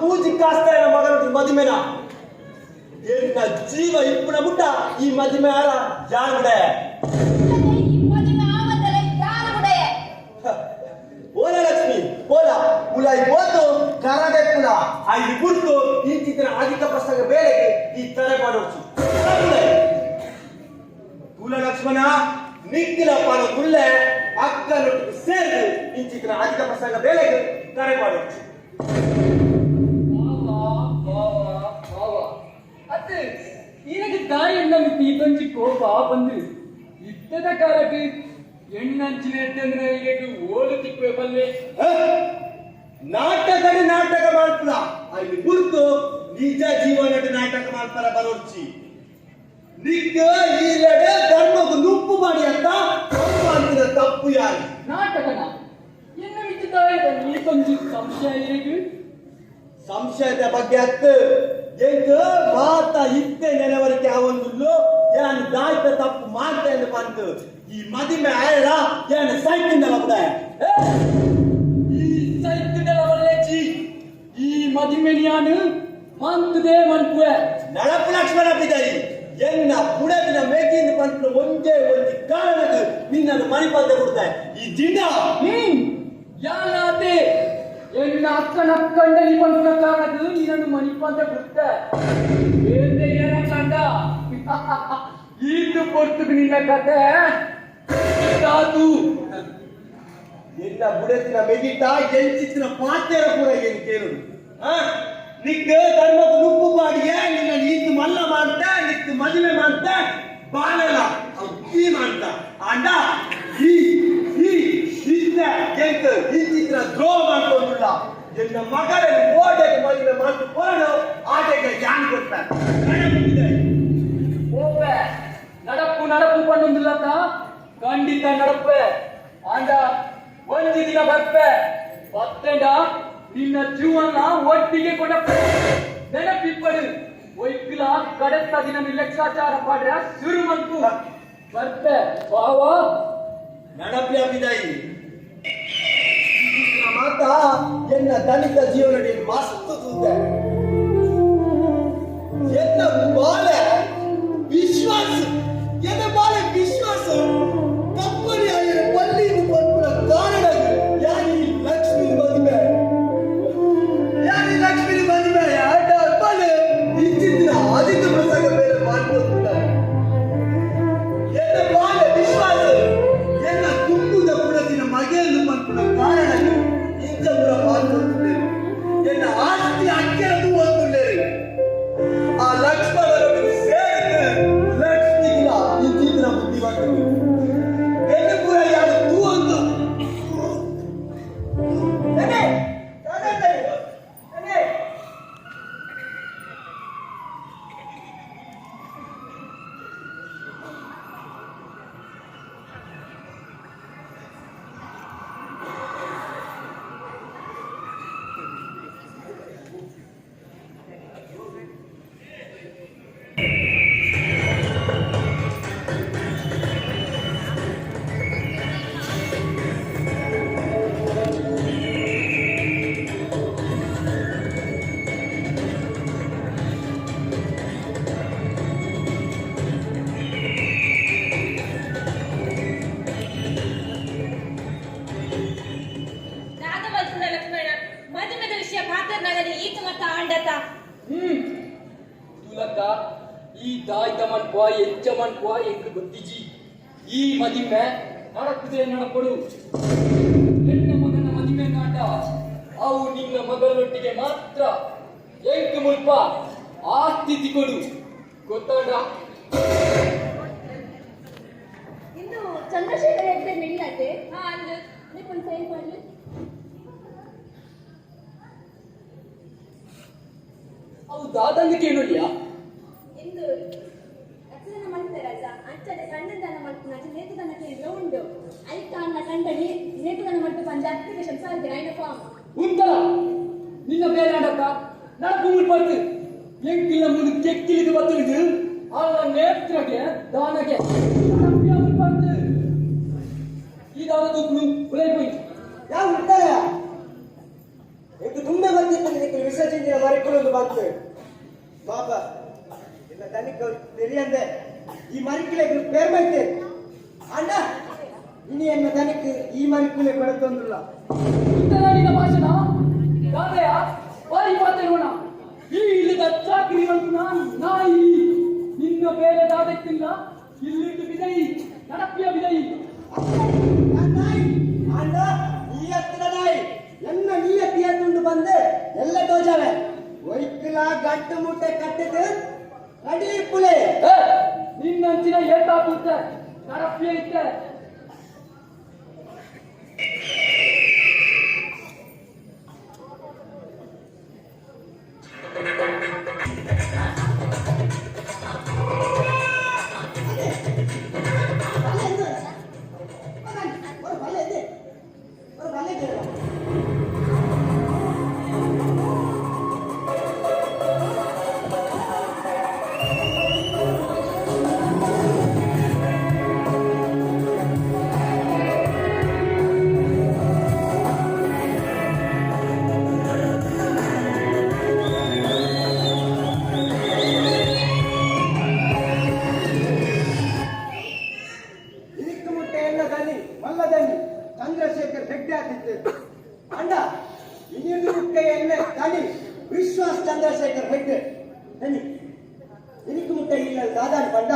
ಪೂಜಿ ಕಾಸ್ತಾಯ ಮಗನ ಮದುವೆನ ಎನ್ನ ಜೀವ ಇಪ್ಪನ ಮುಟ್ಟ ಈ ಮದುವೆ ಆರ ಯಾರುಡೆ ಓಲ ಲಕ್ಷ್ಮಿ ಓಲ ಉಲಾಯಿ ಬೋತು ಕರಾಡೆ ಕುಲ ಐದು ಗುರ್ತು ಈ ಚಿತ್ರ ಅಧಿಕ ಪ್ರಸಂಗ ಬೇಳೆಗೆ ಈ ತರ ಮಾಡೋಚು ಕುಲ ಲಕ್ಷ್ಮಣ ನಿಕ್ಕಿಲ ಪಾನ ಕುಳ್ಳೆ ಅಕ್ಕನೊಟ್ಟಿಗೆ ಸೇರಿದು ಈ ಚಿತ್ರ ಅಧಿಕ ಪ್ರಸಂಗ ಬೇಳೆಗೆ ಕರೆ ಮಾಡೋಚು ಅತ್ತೆ ನಿನಗೆ ತಾಯಿಯನ್ನ ಮಿತಿ ಇದ್ದೊಂಚಿ ಕೋಪ ಬಂದು ಇದ್ದದ ಕಾಲಕ್ಕೆ ಎಣ್ಣಂಚಿನ ಎತ್ತಂದ್ರೆ ಈಗ ಓಲು ತಿಪ್ಪೆ ಬಲ್ಲೆ ನಾಟಕಡಿ ನಾಟಕ ಮಾಡ್ಪಲ ಅಲ್ಲಿ ಗುರ್ತು ನಿಜ ಜೀವನದ ನಾಟಕ ಮಾಡ್ತಾರ ಬರೋರ್ಚಿ ನಿಕ್ಕ ಈಲೆಡೆ ಧರ್ಮಕ್ಕೆ ನುಪ್ಪು ಮಾಡಿ ಅಂತ ಅಂತಿದ ತಪ್ಪು ಯಾರು ನಾಟಕನ ಎನ್ನ ಮಿತಿ ತಾಯಿದ ನೀ ಕೊಂಚ ಸಂಶಯ ಇರಗೆ ಸಂಶಯದ ಬಗ್ಗೆ ಅತ್ತು ಎಂಗ ಮಾತ ಇತ್ತೆ ನೆನವರಿಕೆ ಅವೊಂದು ಯಾನು ದಾಯ್ತ ತಪ್ಪು ಮಾಡ್ತಾ ಎಂದು ಬಂತು ಈ ಮದಿಮೆ ಆಯಡ ಯಾನು ಸೈಕಿಂದಲ್ಲ ಬಿಡ ಈ ಸೈಕಿಂದಲ್ಲ ಬರಲೇಚಿ ಈ ಮದಿಮೆನಿಯಾನು ಮಂತುದೇ ಮನ್ಪುವೆ ನಳಪು ಲಕ್ಷ್ಮಣ ಬಿದ್ದಾಯಿ ಎನ್ನ ಬುಡದಿನ ಮೇಗಿನ ಬಂತು ಒಂದೇ ಒಂದು ಕಾರಣಕ್ಕೆ ನಿನ್ನನ್ನು ಮಣಿಪಂದ ಕೊಡ್ತಾರೆ ಈ ದಿನ ಯಾನಾತೆ ಎನ್ನ ಅಕ್ಕನಕ್ಕಂಡಲಿ ಬಂದ ಕಾರಣದ್ದು ನಿನ್ನನ್ನು ಮಣಿಪಂದ ಕೊಡ್ತೆ ಬೇರೆ ಏನ ಕಂಡ ಇದು ಕೊಡ್ತು ನಿನ್ನ ಕತೆ ತಾತು ಎನ್ನ ಬುಡದಿನ ಮೆಗಿಟ ಎಂಚಿತ್ತಿನ ಪಾತ್ಯರ ಪೂರ ಏನು ಕೇಳುದು ನಿಕ್ಕ ಧರ್ಮಕ್ಕೆ ನುಪ್ಪು ಮಾಡಿಯೇ ನಿನ್ನ ಈತು ಮಲ್ಲ ಮಾಡ್ತಾ ನಿಕ್ಕ ಮದುವೆ ಮಾಡ್ತಾ ಬಾಳಲ್ಲ ಅಕ್ಕಿ ಮಾಡ್ತಾ ಅಂಡ ಈ ಈ ಇದ್ದ ಎಂತ ಈ ಚಿತ್ರ ದ್ರೋಹ ಮಾಡ್ಕೊಂಡಿಲ್ಲ ಎನ್ನ ಮಗಳಲ್ಲಿ ಓಟಕ್ಕೆ ಮದುವೆ ಮಾತು ಕೊರಡು ಆಟಕ್ಕೆ ಜಾನ್ ಕೊಡ್ತಾರೆ ಓಪೆ ನಡಪ್ಪು ನಡಪ್ಪು ಪಣ್ಣೊಂದಿಲ್ಲತ್ತ ಖಂಡಿತ ನಡಪ್ಪೆ ಅಂಡ ಒಂದು ದಿನ ಬರ್ಪೆ ಬತ್ತಂಡ ನಿನ್ನ ಜೀವನ ಒಟ್ಟಿಗೆ ಕೊಡಪ್ಪೆ ನೆನಪಿಪ್ಪಡು ಒಯ್ಕಿಲ ಕಡೆತ್ತ ದಿನ ನಿರ್ಲಕ್ಷ್ಯಾಚಾರ ಪಾಡ್ರ ಶುರು ಮಂತು ಬರ್ಪೆ ಬಾವ ನಡಪ್ಯ ಬಿದಾಯಿ ಮಾತ ಎನ್ನ ದಲಿತ ಜೀವನದಲ್ಲಿ ಮಸ್ತ್ ತೂತೆ ಎನ್ನ ಬಾಳೆ ವಿಶ್ವಾಸ ಎನ್ನ ಬಾಳೆ ವಿಶ್ವಾಸ ಕಪ್ಪಲಿ ಆಗಿನ ಪಲ್ಲಿಗೆ ಬಂದ ಕಾರಣ ಯಾನಿ ಲಕ್ಷ್ಮಿ ಮದುವೆ ಯಾನಿ ಲಕ್ಷ್ಮಿ ಮದುವೆ ಆಟ ಬಲೆ ಇಚ್ಚಿನ ಅಧಿಕ ಪ್ರಸಂಗ ಬೇರೆ ಮಾಡ್ಕೊಳ್ತಾರೆ ಎನ್ನ ಬಾಳೆ ವಿಶ್ವಾಸ ಎನ್ನ ತುಂಬುದ ಪುಡದಿನ ಮಗೆಯನ್ನು ಬಂದ ಕಾರಣ ಇಂಚಪುರ ಮಾಡ್ಕೊಳ್ತಾರೆ ಎನ್ನ ಆಸ್ತಿ ಅಕ್ಕೆರದು ಹೋಗ್ಕೊಳ್ಳೇರಿ ಆ ಲಕ್ಷ್ಮಣರೊಟ್ಟಿಗೆ ಸೇರಿದ್ದು ಲಕ್ಷ್ಮಿಗಿಲ್ಲ ಇಂಚಿನ ಬುದ್ಧಿವಂತರು ಎನ್ನು ಪುರ ಯಾರು ತೂ ಒಂದು ತುಲಕ ಈ ದಾಯ್ತ ಮನ್ಪುವ ಎಚ್ಚ ಮನ್ಪುವ ಎಂಕ್ ಗೊತ್ತಿಜಿ ಈ ಮದಿಮೆ ನಡಕುದೇ ನಡಪಡು ಹೆಣ್ಣ ಮಗನ ಮದಿಮೆ ನಾಟ ಅವು ನಿನ್ನ ಮಗಳೊಟ್ಟಿಗೆ ಮಾತ್ರ ಎಂಕ್ ಮುಲ್ಪ ಆಸ್ತಿ ಕೊಡು ಗೊತ್ತಾಡ ಇಂದು ಚಂದ್ರಶೇಖರ ಹೆಗ್ಡೆ ಮಿಡಿಯಾತೆ ಅಂದು ನಿಪ್ಪನ್ ಸೈನ್ ಮಾಡ್ಲಿ ಅವು ದಾದಂಗ ಕೇಳೋಲ್ಯಾ ಇಂದು ಅಚ್ಚನ ಮಾಡ್ತಾರಲ್ಲ ಅಂಚನೆ ಕಣ್ಣದನ ಮಾಡ್ತಾನೆ ಅಚ್ಚ ನೇತುದನ ಕೇಳಿದ್ರೆ ಉಂಡು ಐಕ ಅನ್ನ ಕಂಡನಿ ನೇತುದನ ಮಾಡ್ತು ಪಂಜ ಅಪ್ಲಿಕೇಶನ್ ಸಾಲ್ದೆ ಐನ ಫಾರ್ಮ್ ಉಂಟಲ್ಲ ನಿನ್ನ ಬೇರೆ ಆಡಕ್ಕ ನಡಪು ಮುಲ್ಪಡ್ತು ಎಂಕಿಲ್ಲ ಮುಂದೆ ಕೆಕ್ಕಿಲಿದು ಬತ್ತಲಿದು ಅವನ ನೇತ್ರಗೆ ದಾನಗೆ ಮುಲ್ಪಡ್ತು ಈ ದಾನ ತೂಕಲು ಉಳೈ ಹೋಯ್ತು ಯಾವ ಉಂಟಾಯ ಇದು ತುಂಬೆ ಬರ್ತಿತ್ತು ವಿಷಯ சிந்தின மறைக்குள்ள பார்த்து பாப்பா என்ன தனிக்கு தெரியாத ಈ ಮರಿಕಿಲೆಗೆ ಪೇರ್ಮೈತೆ ಅಣ್ಣ ಇನಿ ಎನ್ನ ತನಿக்கு ಈ ಮರಿಕಿಲೆ ಬೆಳತೊಂದಿಲ್ಲ ಇಂತದಾನಿನ ಭಾಷಣ ದಾದಯ ಬಾರಿ ಮಾತೇನೋಣ ಈ ಇಲ್ಲದ ಚಾಕ್ರಿ ನಾಯಿ ನಿನ್ನ ಬೇರೆ ದಾದಕ್ಕಿಲ್ಲ ಇಲ್ಲಿದ್ದು ಬಿದೈ ನಡಪಿಯ ಬಿದೈ ನಾಯಿ ಅಣ್ಣ ಈ ಹತ್ತಿರ ನಾಯಿ ಎನ್ನ ನೀಯತ್ತಿಯ ತುಂಡು ಬಂದೆ ಎಲ್ಲ ತೋಜಾವೆ ಒಯ್ಕಲ ಗಟ್ಟು ಮುಟ್ಟೆ ಕಟ್ಟಿದ್ದು ಅಡಿ ಪುಲೆ ನಿನ್ನಂಚಿನ ಏಟಾಗುತ್ತೆ ನಡಪಿಯ ಇತ್ತೆ ಚಂದ್ರಶೇಖರ್ ಹೆಗ್ಡೆ ಆದಿತ್ತು ಅಣ್ಣ ಇನ್ನೊಂದು ಮುಖ್ಯ ಎಣ್ಣೆ ತನಿ ವಿಶ್ವಾಸ್ ಚಂದ್ರಶೇಖರ್ ಹೆಗ್ಡೆ ತನಿ ಇದಕ್ಕೆ ಮುಖ್ಯ ಇಲ್ಲ ದಾದಾನ್ ಬಂಡ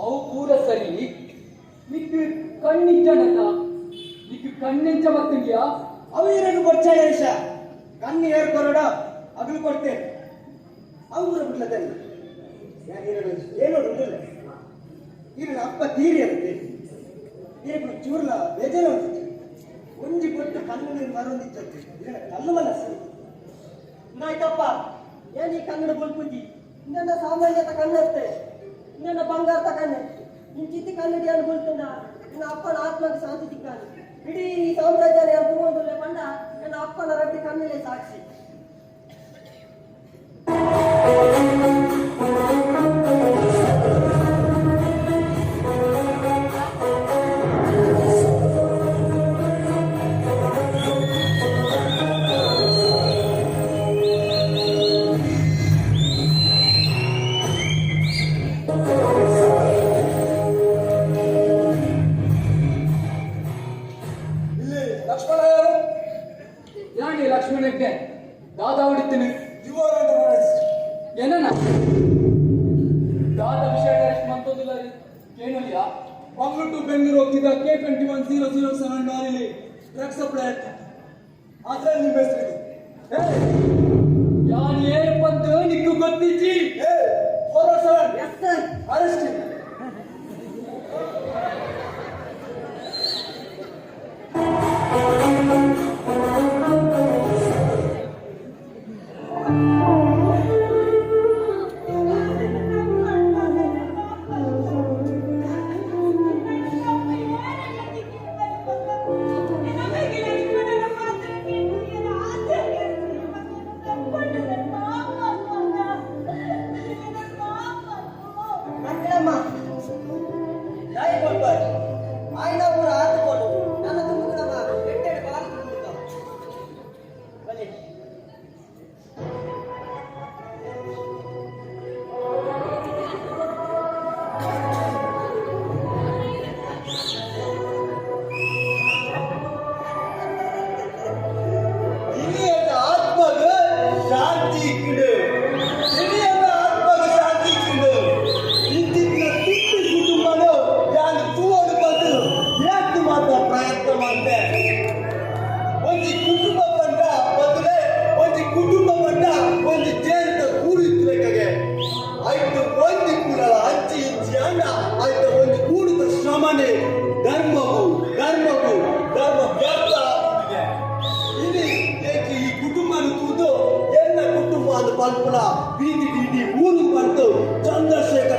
ಅವು ಪೂರ ಸರಿ ನಿಕ್ ಕಣ್ಣಿಜ್ಜನಕ ನಿಕ್ ಕಣ್ಣಿಂಚ ಮತ್ತಿದ್ಯಾ ಅವು ಇರಲು ಕೊಡ್ಚಾಳೆ ವಿಷ ಕಣ್ಣು ಏರ್ಕೊರಡ ಅಗಲು ಕೊಡ್ತೇನೆ ಅವು ಬಿಡ್ಲದಲ್ಲಿ ಏನೋ ಉಂಟಲ್ಲ ಇರಲು ಅಪ್ಪ ತೀರಿ ಇರುತ್ತೆ ಇರಲು ಚೂರ್ಲ ಬೇಜಾರ ಒಂಜಿ ಕೊಟ್ಟು ಕಣ್ಣು ಮರೊಂದಿಚ್ಚತ್ತೆ ಇರಲ ಕಲ್ಲು ಮನಸ್ಸು ನಾಯ್ಕಪ್ಪ ಏನ್ ಈ ಕನ್ನಡ ಬಲ್ಪುಂಜಿ ನನ್ನ ಸಾಮಾನ್ಯತ ಕಣ್ಣತ್ತೆ ನನ್ನ ಬಂಗಾರದ ಕಣ್ಣೆ ನಿನ್ ಚಿತ್ತಿ ಕನ್ನಡಿ ಅನ್ಕೊಳ್ತುಂಡ ನನ್ನ ಅಪ್ಪನ ಆತ್ಮಕ್ಕೆ ಶಾಂತಿ ಸಿಕ್ಕಾನೆ ಇಡೀ ಸಾಮ್ರಾಜ್ಯ ತಗೊಂಡು ಬಂದ ನನ್ನ ಅಪ್ಪನ ರಡ್ಡಿ ಕಣ್ಣಲ್ಲೇ ಸಾಕ್ಷಿ ಲಕ್ಷ್ಮಣಕ್ಕೆ ದಾದಾ ಹೊಡಿತೀನಿ ಏನಣ್ಣ ದಾದಾ ವಿಷಯ ಡೈರೆಕ್ಟ್ ಮಂತೋದಿಲ್ಲ ರೀ ಕೇಳಿಲ್ಲ ಮಂಗಳೂರು ಟು ಬೆಂಗಳೂರು ಹೋಗ್ತಿದ್ದ K210079 ಲಾರಿಲಿ ಡ್ರಗ್ ಸಪ್ಲೈ ಅದ್ರಲ್ಲಿ ನಿಮ್ಮ ಹೆಸರಿದೆ ಯಾನ್ ಏನ್ ಬಂದು ನಿಕ್ಕು ಗೊತ್ತಿಜ್ಜಿ ಅರೆಸ್ಟ್ ಮಲ್ಪನ ಬೀದಿ ಬೀದಿ ಊರು ಬಂತು ಚಂದ್ರಶೇಖರ್